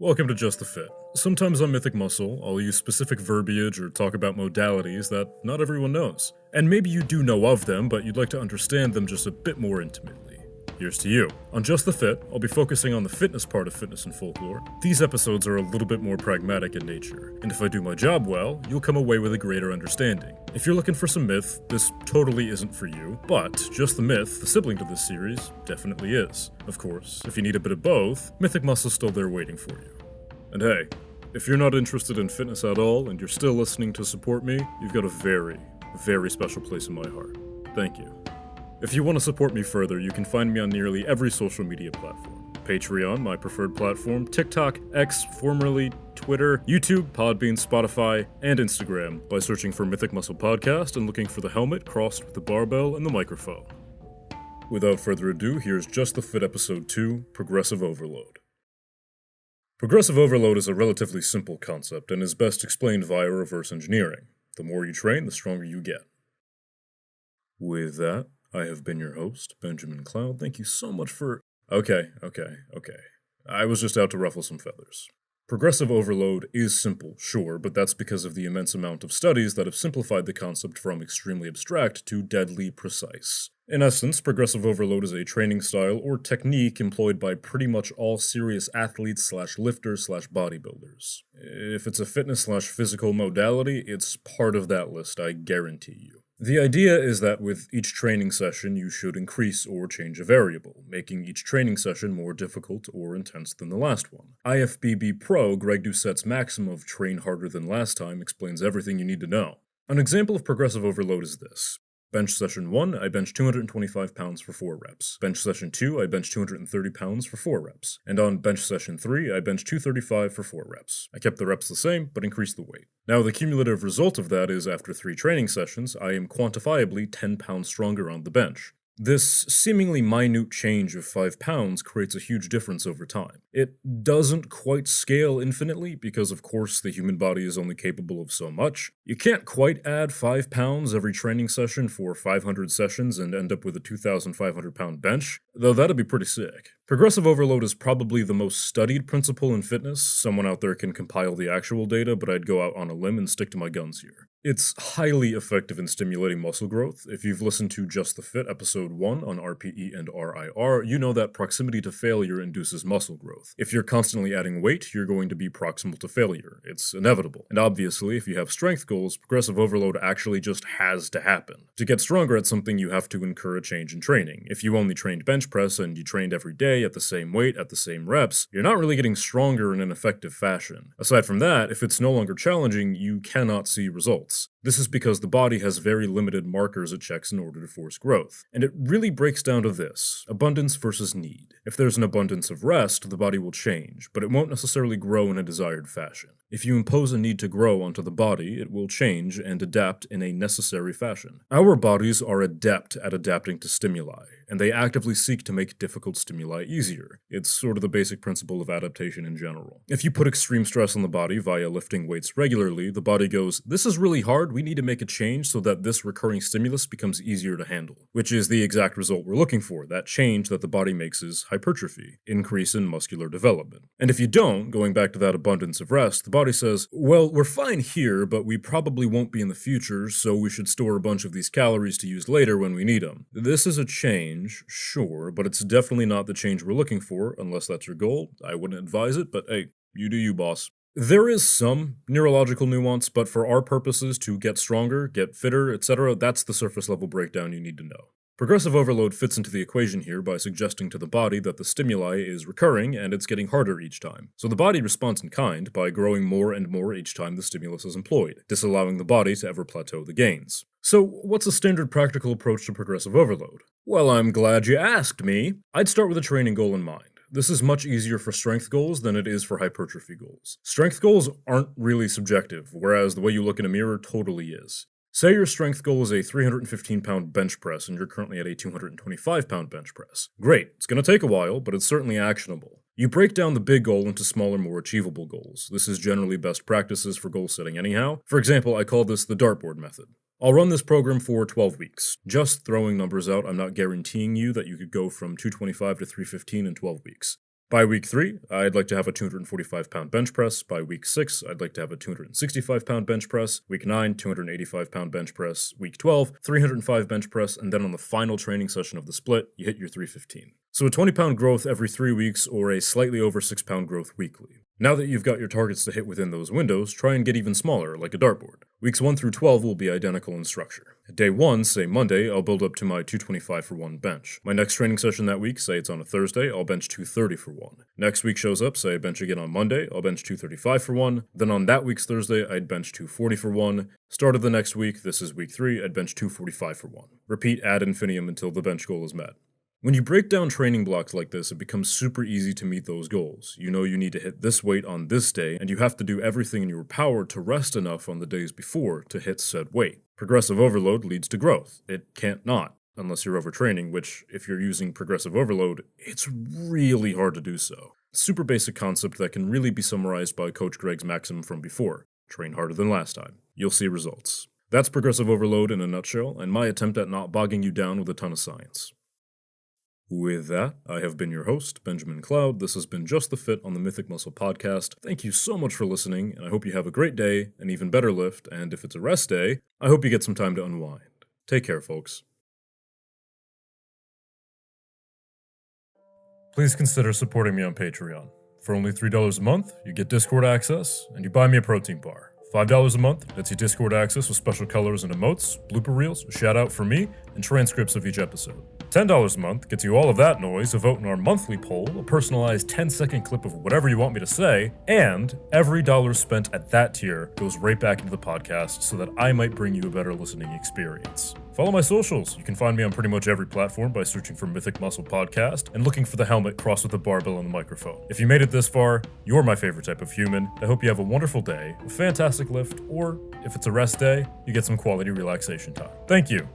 Welcome to Just the Fit. Sometimes on Mythic Muscle, I'll use specific verbiage or talk about modalities that not everyone knows. And maybe you do know of them, but you'd like to understand them just a bit more intimately. Here's to you. On Just the Fit, I'll be focusing on the fitness part of Fitness and Folklore. These episodes are a little bit more pragmatic in nature, and if I do my job well, you'll come away with a greater understanding. If you're looking for some myth, this totally isn't for you, but Just the Myth, the sibling to this series, definitely is. Of course, if you need a bit of both, Mythic Muscle's still there waiting for you. And hey, if you're not interested in fitness at all and you're still listening to support me, you've got a very, very special place in my heart. Thank you. If you want to support me further, you can find me on nearly every social media platform. Patreon, my preferred platform, TikTok, X, formerly Twitter, YouTube, Podbean, Spotify, and Instagram by searching for Mythic Muscle Podcast and looking for the helmet crossed with the barbell and the microphone. Without further ado, here's Just the Fit Episode 2, Progressive Overload. Progressive overload is a relatively simple concept and is best explained via reverse engineering. The more you train, the stronger you get. With that, I have been your host, Benjamin Cloud. Thank you so much for... Okay. I was just out to ruffle some feathers. Progressive overload is simple, sure, but that's because of the immense amount of studies that have simplified the concept from extremely abstract to deadly precise. In essence, progressive overload is a training style or technique employed by pretty much all serious athletes / lifters / bodybuilders. If it's a fitness / physical modality, it's part of that list, I guarantee you. The idea is that with each training session, you should increase or change a variable, making each training session more difficult or intense than the last one. IFBB Pro Greg Doucette's maxim of train harder than last time explains everything you need to know. An example of progressive overload is this. Bench session 1, I bench 225 pounds for 4 reps. Bench session 2, I bench 230 pounds for 4 reps. And on bench session 3, I bench 235 for 4 reps. I kept the reps the same, but increased the weight. Now, the cumulative result of that is after 3 training sessions, I am quantifiably 10 pounds stronger on the bench. This seemingly minute change of 5 pounds creates a huge difference over time. It doesn't quite scale infinitely because, of course, the human body is only capable of so much. You can't quite add 5 pounds every training session for 500 sessions and end up with a 2,500 pound bench, though that'd be pretty sick. Progressive overload is probably the most studied principle in fitness. Someone out there can compile the actual data, but I'd go out on a limb and stick to my guns here. It's highly effective in stimulating muscle growth. If you've listened to Just the Fit episode 1 on RPE and RIR, you know that proximity to failure induces muscle growth. If you're constantly adding weight, you're going to be proximal to failure. It's inevitable. And obviously, if you have strength goals, progressive overload actually just has to happen. To get stronger at something, you have to incur a change in training. If you only trained bench press and you trained every day at the same weight at the same reps, you're not really getting stronger in an effective fashion. Aside from that, if it's no longer challenging, you cannot see results. This is because the body has very limited markers it checks in order to force growth. And it really breaks down to this: abundance versus need. If there's an abundance of rest, the body will change, but it won't necessarily grow in a desired fashion. If you impose a need to grow onto the body, it will change and adapt in a necessary fashion. Our bodies are adept at adapting to stimuli, and they actively seek to make difficult stimuli easier. It's sort of the basic principle of adaptation in general. If you put extreme stress on the body via lifting weights regularly, the body goes, "This is really hard, we need to make a change so that this recurring stimulus becomes easier to handle." Which is the exact result we're looking for. That change that the body makes is hypertrophy, increase in muscular development. And if you don't, going back to that abundance of rest, the body says, well, we're fine here, but we probably won't be in the future, so we should store a bunch of these calories to use later when we need them. This is a change, sure, but it's definitely not the change we're looking for, unless that's your goal. I wouldn't advise it, but hey, you do you, boss. There is some neurological nuance, but for our purposes to get stronger, get fitter, etc., that's the surface level breakdown you need to know. Progressive overload fits into the equation here by suggesting to the body that the stimuli is recurring and it's getting harder each time. So the body responds in kind by growing more and more each time the stimulus is employed, disallowing the body to ever plateau the gains. So what's a standard practical approach to progressive overload? Well, I'm glad you asked me. I'd start with a training goal in mind. This is much easier for strength goals than it is for hypertrophy goals. Strength goals aren't really subjective, whereas the way you look in a mirror totally is. Say your strength goal is a 315-pound bench press and you're currently at a 225-pound bench press. Great, it's going to take a while, but it's certainly actionable. You break down the big goal into smaller, more achievable goals. This is generally best practices for goal setting anyhow. For example, I call this the dartboard method. I'll run this program for 12 weeks. Just throwing numbers out, I'm not guaranteeing you that you could go from 225 to 315 in 12 weeks. By week 3, I'd like to have a 245-pound bench press. By week 6, I'd like to have a 265-pound bench press. Week 9, 285-pound bench press. Week 12, 305 bench press. And then on the final training session of the split, you hit your 315. So a 20-pound growth every 3 weeks or a slightly over 6-pound growth weekly. Now that you've got your targets to hit within those windows, try and get even smaller, like a dartboard. Weeks 1 through 12 will be identical in structure. Day 1, say Monday, I'll build up to my 225 for 1 bench. My next training session that week, say it's on a Thursday, I'll bench 230 for 1. Next week shows up, say I bench again on Monday, I'll bench 235 for 1. Then on that week's Thursday, I'd bench 240 for 1. Start of the next week, this is week 3, I'd bench 245 for 1. Repeat ad infinitum until the bench goal is met. When you break down training blocks like this, it becomes super easy to meet those goals. You know you need to hit this weight on this day, and you have to do everything in your power to rest enough on the days before to hit said weight. Progressive overload leads to growth. It can't not, unless you're overtraining, which, if you're using progressive overload, it's really hard to do so. Super basic concept that can really be summarized by Coach Greg's maxim from before: train harder than last time. You'll see results. That's progressive overload in a nutshell, and my attempt at not bogging you down with a ton of science. With that, I have been your host, Benjamin Cloud. This has been Just the Fit on the Mythic Muscle Podcast. Thank you so much for listening, and I hope you have a great day, an even better lift, and if it's a rest day, I hope you get some time to unwind. Take care, folks. Please consider supporting me on Patreon. For only $3 a month, you get Discord access, and you buy me a protein bar. $5 a month gets you Discord access with special colors and emotes, blooper reels, a shout out from me, and transcripts of each episode. $10 a month gets you all of that noise, a vote in our monthly poll, a personalized 10-second clip of whatever you want me to say, and every dollar spent at that tier goes right back into the podcast so that I might bring you a better listening experience. Follow my socials. You can find me on pretty much every platform by searching for Mythic Muscle Podcast and looking for the helmet crossed with a barbell and the microphone. If you made it this far, you're my favorite type of human. I hope you have a wonderful day, a fantastic lift, or if it's a rest day, you get some quality relaxation time. Thank you.